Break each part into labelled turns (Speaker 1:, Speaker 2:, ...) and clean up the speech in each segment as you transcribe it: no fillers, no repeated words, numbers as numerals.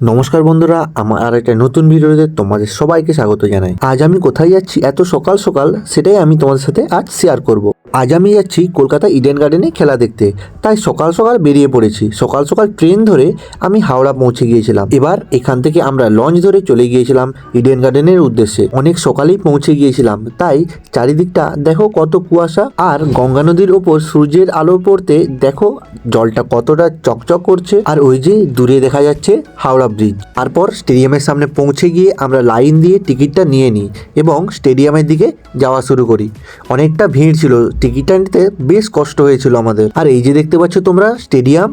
Speaker 1: নমস্কার বন্ধুরা, আমার আর একটা নতুন ভিডিওতে তোমাদের সবাইকে স্বাগত জানাই। আজ আমি কোথায় যাচ্ছি এত সকাল সকাল সেটাই আমি তোমাদের সাথে আজ শেয়ার করব। আজ আমি যাচ্ছি কলকাতা ইডেন গার্ডেনে খেলা দেখতে, তাই সকাল সকাল বেরিয়ে পড়েছি। সকাল সকাল ট্রেন ধরে আমি হাওড়া পৌঁছে গিয়েছিলাম। এবার এখান থেকে আমরা লঞ্চ ধরে চলে গিয়েছিলাম ইডেন গার্ডেনের উদ্দেশ্যে। অনেক সকালেই পৌঁছে গিয়েছিলাম, তাই চারিদিকটা দেখো কত কুয়াশা, আর গঙ্গা নদীর ওপর সূর্যের আলো পড়তে দেখো জলটা কতটা চকচক করছে। আর ওই যে দূরে দেখা যাচ্ছে হাওড়া ব্রিজ। তারপর স্টেডিয়ামের সামনে পৌঁছে গিয়ে আমরা লাইন দিয়ে টিকিটটা নিয়ে নিই এবং স্টেডিয়ামের দিকে যাওয়া শুরু করি। অনেকটা ভিড় ছিল, টিকিটটা নিতে বেশ কষ্ট হয়েছিল আমাদের। আর এই যে দেখতে পাচ্ছ তোমরা স্টেডিয়াম,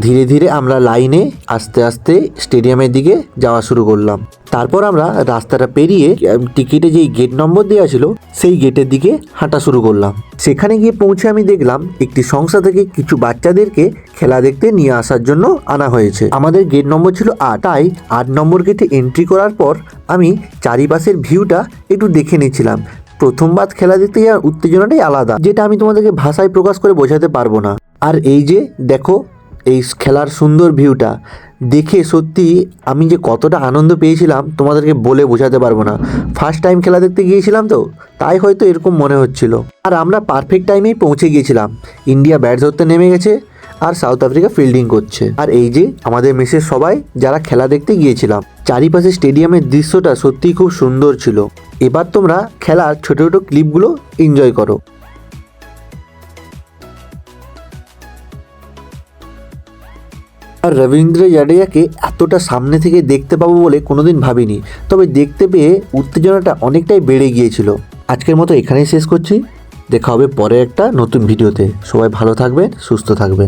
Speaker 1: ধীরে ধীরে আমরা লাইনে আস্তে আস্তে স্টেডিয়ামের দিকে যাওয়া শুরু করলাম। তারপর আমরা রাস্তাটা পেরিয়ে টিকিটে যেই গেট নম্বর দেওয়া ছিল সেই গেটের দিকে হাঁটা শুরু করলাম। সেখানে গিয়ে পৌঁছে আমি দেখলাম একটি সংস্থা থেকে কিছু বাচ্চাদেরকে খেলা দেখতে নিয়ে আসার জন্য আনা হয়েছে। আমাদের গেট নম্বর ছিল 8, তাই 8 নম্বর গেটে এন্ট্রি করার পর আমি চারিপাশের ভিউটা একটু দেখে নিচ্ছিলাম। প্রথমবার খেলা দেখতে যাওয়ার উত্তেজনাটাই আলাদা, যেটা আমি তোমাদেরকে ভাষায় প্রকাশ করে বোঝাতে পারবো না। আর এই যে দেখো এই খেলার সুন্দর ভিউটা দেখে সত্যি আমি যে কতটা আনন্দ পেয়েছিলাম তোমাদেরকে বলে বোঝাতে পারবো না। ফার্স্ট টাইম খেলা দেখতে গিয়েছিলাম তো, তাই হয়তো এরকম মনে হচ্ছিল। আর আমরা পারফেক্ট টাইমেই পৌঁছে গিয়েছিলাম। ইন্ডিয়া ব্যাট ধরতে নেমে গেছে আর সাউথ আফ্রিকা ফিল্ডিং করছে। আর এই যে আমাদের মেসের সবাই যারা খেলা দেখতে গিয়েছিলাম। চারিপাশে স্টেডিয়ামের দৃশ্যটা সত্যিই খুব সুন্দর ছিল। এবার তোমরা খেলার ছোট ছোট ক্লিপগুলো এনজয় করো। আর রবীন্দ্র জাডেজাকে এতটা সামনে থেকে দেখতে পাবো বলে কোনোদিন ভাবিনি, তবে দেখতে পেয়ে উত্তেজনাটা অনেকটাই বেড়ে গিয়েছিল। আজকের মতো এখানেই শেষ করছি, দেখা হবে পরে একটা নতুন ভিডিওতে। সবাই ভালো থাকবেন, সুস্থ থাকবেন।